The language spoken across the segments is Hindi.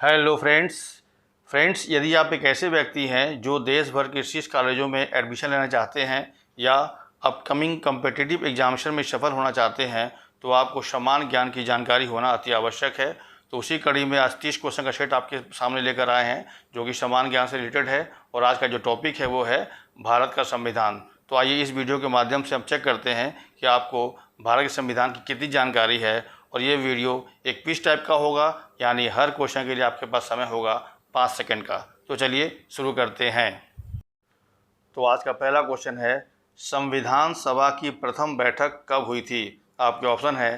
हेलो फ्रेंड्स, यदि आप एक ऐसे व्यक्ति हैं जो देश भर के शीर्ष कॉलेजों में एडमिशन लेना चाहते हैं या अपकमिंग कम्पिटिटिव एग्जामिनेशन में सफल होना चाहते हैं तो आपको समान ज्ञान की जानकारी होना अति आवश्यक है। तो उसी कड़ी में आज 30 क्वेश्चन का सेट आपके सामने लेकर आए हैं जो कि समान ज्ञान से रिलेटेड है। और आज का जो टॉपिक है वो है भारत का संविधान। तो आइए इस वीडियो के माध्यम से हम चेक करते हैं कि आपको भारत के संविधान की कितनी जानकारी है। और ये वीडियो एक क्विज टाइप का होगा, यानी हर क्वेश्चन के लिए आपके पास समय होगा 5 सेकंड का। तो चलिए शुरू करते हैं। तो आज का पहला क्वेश्चन है, संविधान सभा की प्रथम बैठक कब हुई थी? आपके ऑप्शन है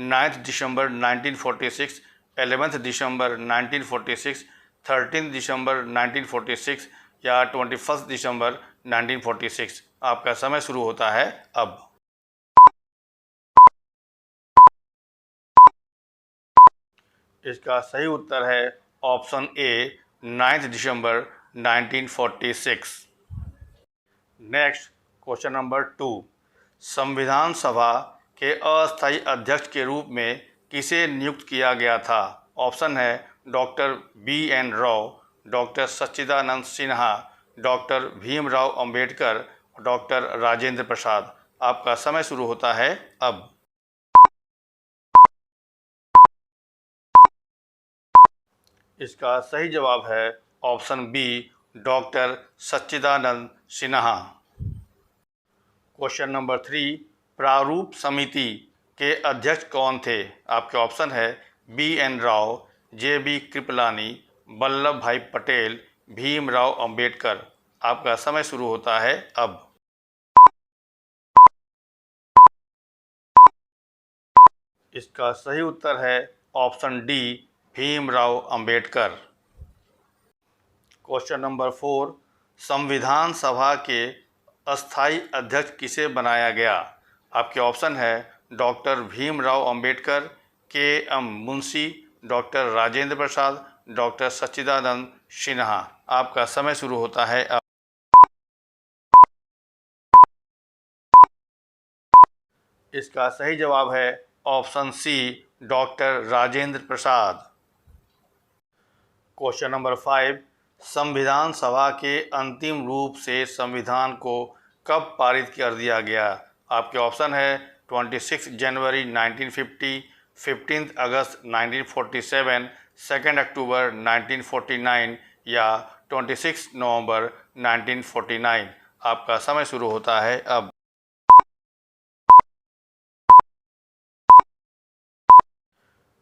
9 दिसंबर 1946, 11 दिसंबर 1946, 13 दिसंबर 1946 या 21 दिसंबर 1946। आपका समय शुरू होता है अब। इसका सही उत्तर है option A 9 December 1946। Next question number 2, संविधान सभा के अस्थायी अध्यक्ष के रूप में किसे नियुक्त किया गया था? ऑप्शन है doctor B.N. Rao, doctor Sachchidanand Sinha, doctor Bhimrao Ambedkar, doctor Rajendra प्रसाद। आपका समय शुरू होता है अब। इसका सही जवाब है option B doctor Sachchidanand Sinha. Question number 3, प्रारूप समिति के अध्यक्ष कौन थे? आपके ऑप्शन है B.N. राव, J.B. कृपलानी, वल्लभ भाई पटेल, भीमराव अंबेडकर। आपका समय शुरू होता है अब। इसका सही उत्तर है option D Bhimrao Ambedkar. Question number 4, संविधान सभा के अस्थायी अध्यक्ष किसे बनाया गया? आपके ऑप्शन है doctor Bhimrao Ambedkar, K.M. Munshi, doctor Rajendra Prasad, doctor Sachchidanand Sinha. आपका समय शुरू होता है अब। इसका सही जवाब है ऑप्शन सी डॉक्टर राजेंद्र प्रसाद। क्वेश्चन नंबर 5, संविधान सभा के अंतिम रूप से संविधान को कब पारित कर दिया गया? आपके ऑप्शन है 26 जनवरी 1950, 15 अगस्त 1947, 2 अक्टूबर 1949 या 26 नवंबर 1949। आपका समय शुरू होता है अब।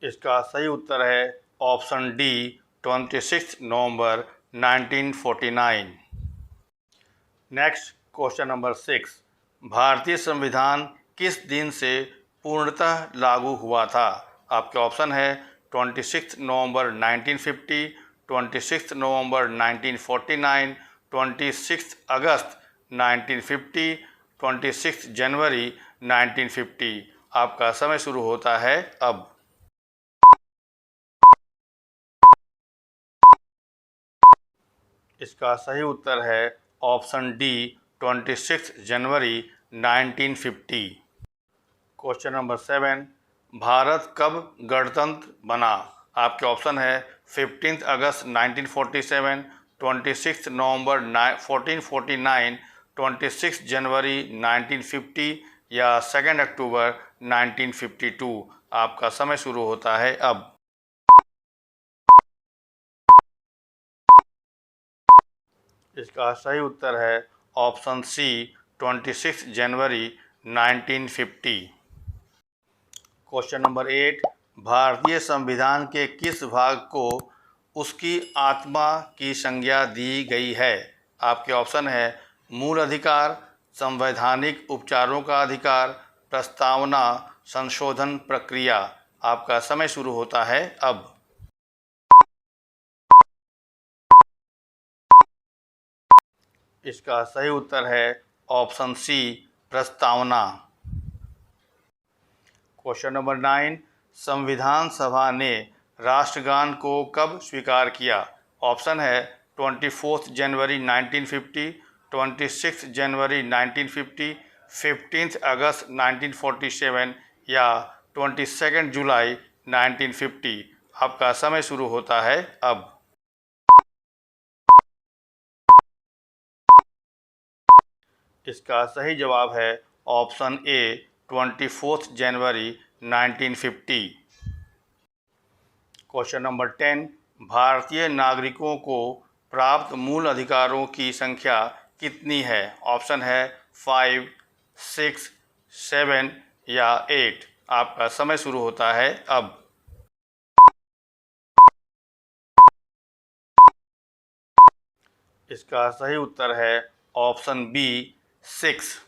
इसका सही उत्तर है ऑप्शन डी 26 नवंबर 1949। नेक्स्ट क्वेश्चन नंबर 6, भारतीय संविधान किस दिन से पूर्णतः लागू हुआ था? आपके ऑप्शन है 26 नवंबर 1950, 26 नवंबर 1949, 26 अगस्त 1950, 26 जनवरी 1950। आपका समय शुरू होता है अब। इसका सही उत्तर है ऑप्शन डी 26 जनवरी 1950। क्वेश्चन नंबर 7, भारत कब गणतंत्र बना? आपके ऑप्शन है 15 अगस्त 1947, 26 नवंबर 1449, 26 जनवरी 1950 या 2 अक्टूबर 1952। आपका समय शुरू होता है अब। इसका सही उत्तर है ऑप्शन सी 26 जनवरी 1950। क्वेश्चन नंबर 8, भारतीय संविधान के किस भाग को उसकी आत्मा की संज्ञा दी गई है? आपके ऑप्शन है मूल अधिकार, संवैधानिक उपचारों का अधिकार, प्रस्तावना, संशोधन प्रक्रिया। आपका समय शुरू होता है अब। इसका सही उत्तर है ऑप्शन सी प्रस्तावना। क्वेश्चन नंबर 9, संविधान सभा ने राष्ट्रगान को कब स्वीकार किया? ऑप्शन है 24 जनवरी 1950, 26 जनवरी 1950, 15 अगस्त 1947 या 22 जुलाई 1950। आपका समय शुरू होता है अब। इसका सही जवाब है option A 24 January 1950। Question number 10, भारतीय नागरिकों को प्राप्त मूल अधिकारों की संख्या कितनी है? ऑप्शन है 5, 6, 7 या 8। आपका समय शुरू होता है अब। इसका सही उत्तर है ऑप्शन बी 6।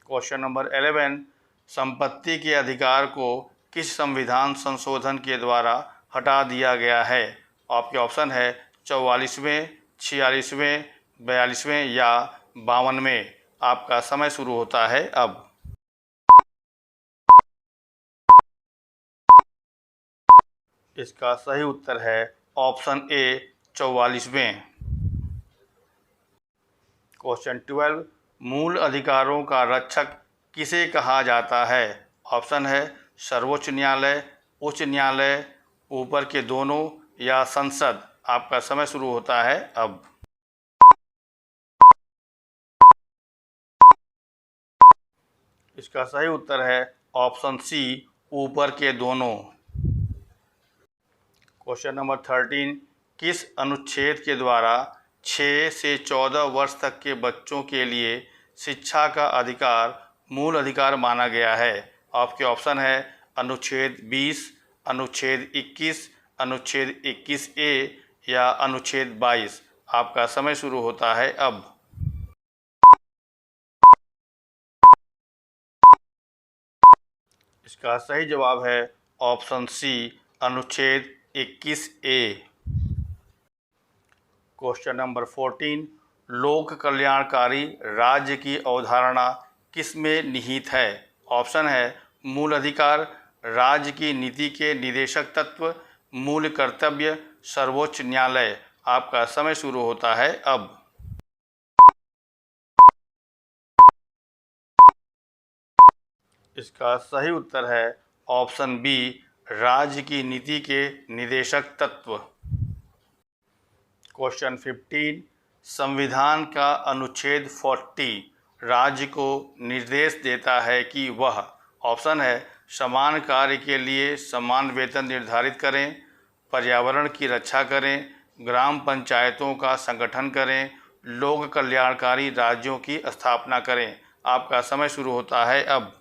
क्वेश्चन नंबर 11, संपत्ति के अधिकार को किस संविधान संशोधन के द्वारा हटा दिया गया है? आपके ऑप्शन है 44वें, 46वें, 42वें या 52वें। आपका समय शुरू होता है अब। इसका सही उत्तर है ऑप्शन ए 44वें। क्वेश्चन 12, मूल अधिकारों का रक्षक किसे कहा जाता है? ऑप्शन है सर्वोच्च न्यायालय, उच्च न्यायालय, ऊपर के दोनों या संसद। आपका समय शुरू होता है अब। इसका सही उत्तर है ऑप्शन सी ऊपर के दोनों। क्वेश्चन नंबर 13, किस अनुच्छेद के द्वारा 6 से 14 वर्ष तक के बच्चों के लिए शिक्षा का अधिकार मूल अधिकार माना गया है? आपके ऑप्शन है अनुच्छेद 20, अनुच्छेद 21, अनुच्छेद 21A या अनुच्छेद 22। आपका समय शुरू होता है अब। इसका सही जवाब है ऑप्शन सी अनुच्छेद 21A। क्वेश्चन नंबर 14, लोक कल्याणकारी राज्य की अवधारणा किस में निहित है? ऑप्शन है मूल अधिकार, राज्य की नीति के निदेशक तत्व, मूल कर्तव्य, सर्वोच्च न्यायालय। आपका समय शुरू होता है अब। इसका सही उत्तर है ऑप्शन बी राज्य की नीति के निदेशक तत्व। क्वेश्चन 15, संविधान का अनुच्छेद 40 राज्य को निर्देश देता है कि वह, ऑप्शन है समान कार्य के लिए समान वेतन निर्धारित करें, पर्यावरण की रक्षा करें, ग्राम पंचायतों का संगठन करें, लोक कल्याणकारी राज्यों की स्थापना करें। आपका समय शुरू होता है अब।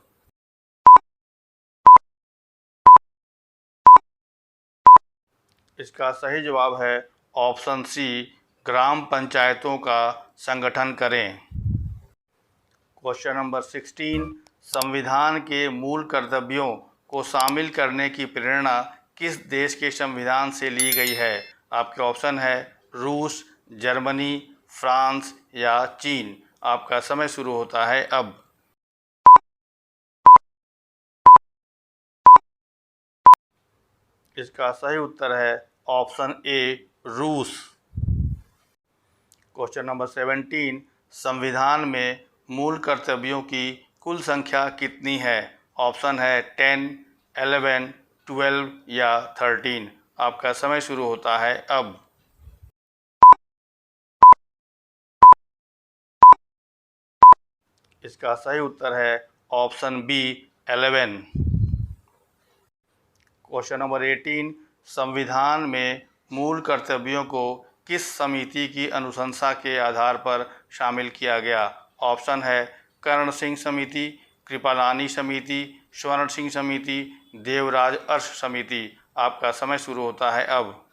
इसका सही जवाब है ऑप्शन सी ग्राम पंचायतों का संगठन करें। क्वेश्चन नंबर 16, संविधान के मूल कर्तव्यों को शामिल करने की प्रेरणा किस देश के संविधान से ली गई है? आपके ऑप्शन है रूस, जर्मनी, फ्रांस या चीन। आपका समय शुरू होता है अब। इसका सही उत्तर है ऑप्शन ए रूस। क्वेश्चन नंबर 17, संविधान में मूल कर्तव्यों की कुल संख्या कितनी है? ऑप्शन है 10, 11, 12 या 13। आपका समय शुरू होता है अब। इसका सही उत्तर है ऑप्शन बी 11। क्वेश्चन नंबर 18, संविधान में मूल कर्तव्यों को किस समिति की अनुशंसा के आधार पर शामिल किया गया? ऑप्शन है कर्ण सिंह समिति, कृपलानी समिति, स्वर्ण सिंह समिति, देवराज अर्श समिति। आपका समय शुरू होता है अब।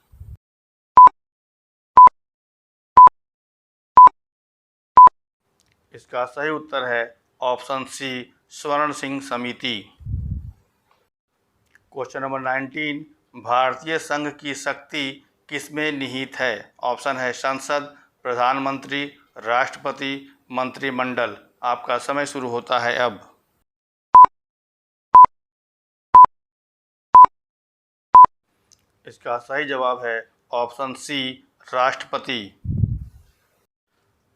इसका सही उत्तर है ऑप्शन सी स्वर्ण सिंह समिति। क्वेश्चन नंबर 19, भारतीय संघ की शक्ति किसमें निहित है? ऑप्शन है संसद, प्रधानमंत्री, राष्ट्रपति, मंत्रिमंडल। आपका समय शुरू होता है अब। इसका सही जवाब है ऑप्शन सी राष्ट्रपति।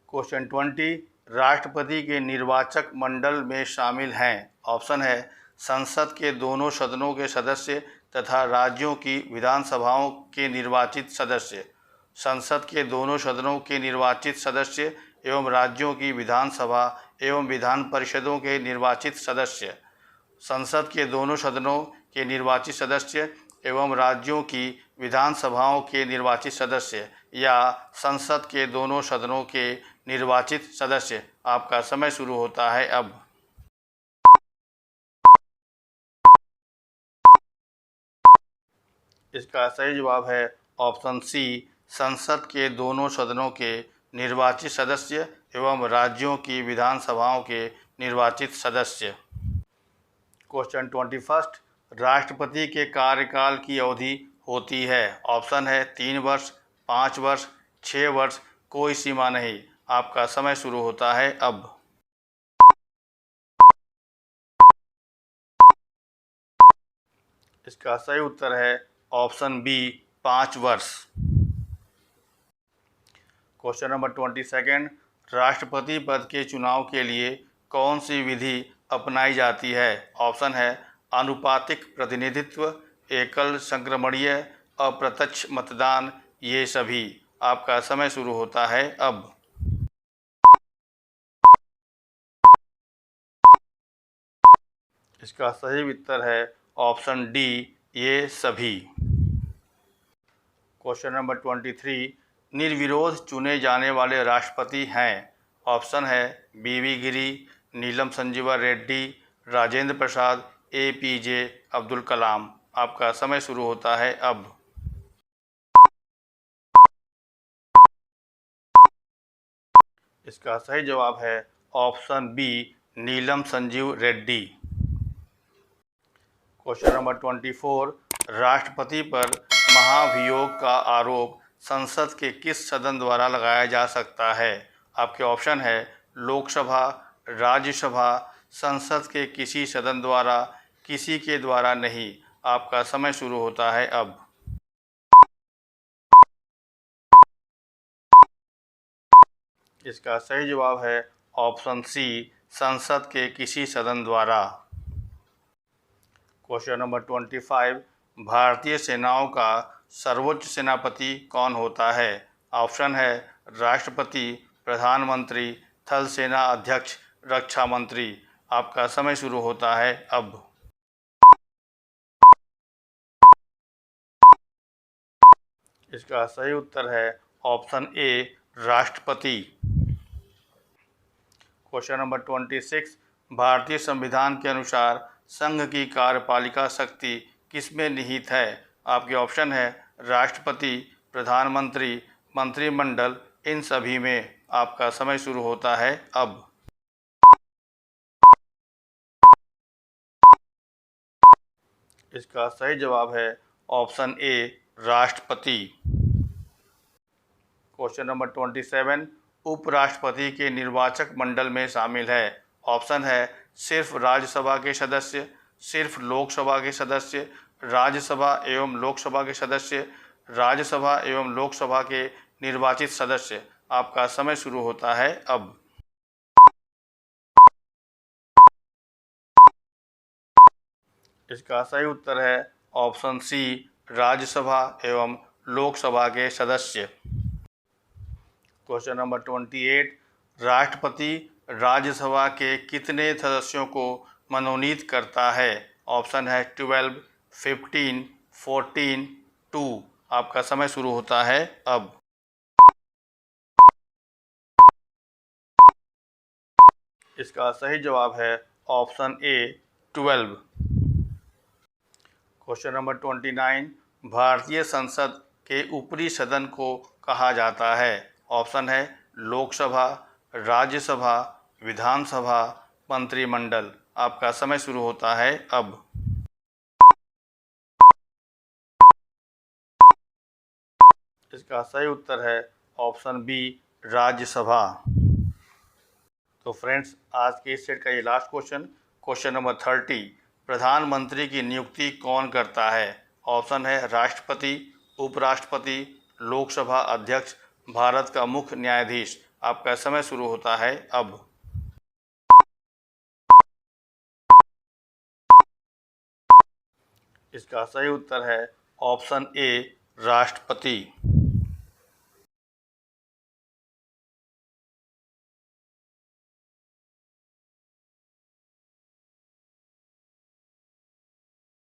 क्वेश्चन 20, राष्ट्रपति के निर्वाचक मंडल में शामिल हैं। ऑप्शन है संसद के दोनों सदनों के सदस्य, तथा राज्यों की विधानसभाओं के निर्वाचित सदस्य, संसद के दोनों सदनों के निर्वाचित सदस्य एवं राज्यों की विधानसभा एवं विधान परिषदों के निर्वाचित सदस्य, संसद के दोनों सदनों के निर्वाचित सदस्य एवं राज्यों की विधानसभाओं के निर्वाचित सदस्य या संसद के दोनों सदनों के निर्वाचित सदस्य। आपका समय शुरू होता है अब। इसका सही जवाब है ऑप्शन सी, संसद के दोनों सदनों के निर्वाचित सदस्य एवं राज्यों की विधानसभाओं के निर्वाचित सदस्य। क्वेश्चन 21, राष्ट्रपति के कार्यकाल की अवधि होती है। ऑप्शन है 3 वर्ष, 5 वर्ष, 6 वर्ष, कोई सीमा नहीं। आपका समय शुरू होता है अब। इसका सही उत्तर है ऑप्शन बी, 5 वर्ष। क्वेश्चन नंबर 22, राष्ट्रपति पद के चुनाव के लिए कौन सी विधि अपनाई जाती है। ऑप्शन है आनुपातिक प्रतिनिधित्व, एकल संक्रमणीय, अप्रत्यक्ष मतदान, ये सभी। आपका समय शुरू होता है अब। इसका सही उत्तर है ऑप्शन डी, ये सभी। क्वेश्चन नंबर 23, निर्विरोध चुने जाने वाले राष्ट्रपति हैं। ऑप्शन है बीवी गिरी, नीलम संजीवा रेड्डी, राजेंद्र प्रसाद, APJ अब्दुल कलाम। आपका समय शुरू होता है अब। इसका सही जवाब है ऑप्शन बी, नीलम संजीव रेड्डी। क्वेश्चन नंबर 24, राष्ट्रपति पर महाभियोग का आरोप संसद के किस सदन द्वारा लगाया जा सकता है। आपके ऑप्शन है लोकसभा, राज्यसभा, संसद के किसी सदन द्वारा, किसी के द्वारा नहीं। आपका समय शुरू होता है अब। इसका सही जवाब है ऑप्शन सी, संसद के किसी सदन द्वारा। क्वेश्चन नंबर 25, भारतीय सेनाओं का सर्वोच्च सेनापति कौन होता है। ऑप्शन है राष्ट्रपति, प्रधानमंत्री, थल सेना अध्यक्ष, रक्षा मंत्री। आपका समय शुरू होता है अब। इसका सही उत्तर है ऑप्शन ए, राष्ट्रपति। क्वेश्चन नंबर 26, भारतीय संविधान के अनुसार संघ की कार्यपालिका शक्ति किसमें निहित है। आपके ऑप्शन है राष्ट्रपति, प्रधानमंत्री, मंत्रिमंडल, इन सभी में। आपका समय शुरू होता है अब। इसका सही जवाब है ऑप्शन ए, राष्ट्रपति। क्वेश्चन नंबर 27, उपराष्ट्रपति के निर्वाचक मंडल में शामिल है। ऑप्शन है सिर्फ राज्यसभा के सदस्य, सिर्फ लोकसभा के सदस्य, राज्यसभा एवं लोकसभा के सदस्य, राज्यसभा एवं लोकसभा के निर्वाचित सदस्य। आपका समय शुरू होता है अब। इसका सही उत्तर है ऑप्शन सी, राज्यसभा एवं लोकसभा के सदस्य। क्वेश्चन नंबर 28, राष्ट्रपति राज्यसभा के कितने सदस्यों को मनोनीत करता है। ऑप्शन है 12, 15, 14, 2। आपका समय शुरू होता है अब। इसका सही जवाब है ऑप्शन ए, 12। क्वेश्चन नंबर 29, भारतीय संसद के ऊपरी सदन को कहा जाता है। ऑप्शन है लोकसभा, राज्यसभा, विधानसभा, मंत्रिमंडल। आपका समय शुरू होता है अब। इसका सही उत्तर है ऑप्शन बी, राज्यसभा। तो फ्रेंड्स, आज के इस सेट का ये लास्ट क्वेश्चन, क्वेश्चन नंबर 30, प्रधानमंत्री की नियुक्ति कौन करता है। ऑप्शन है राष्ट्रपति, उपराष्ट्रपति, लोकसभा अध्यक्ष, भारत का मुख्य न्यायाधीश। आपका समय शुरू होता है अब। इसका सही उत्तर है ऑप्शन ए, राष्ट्रपति।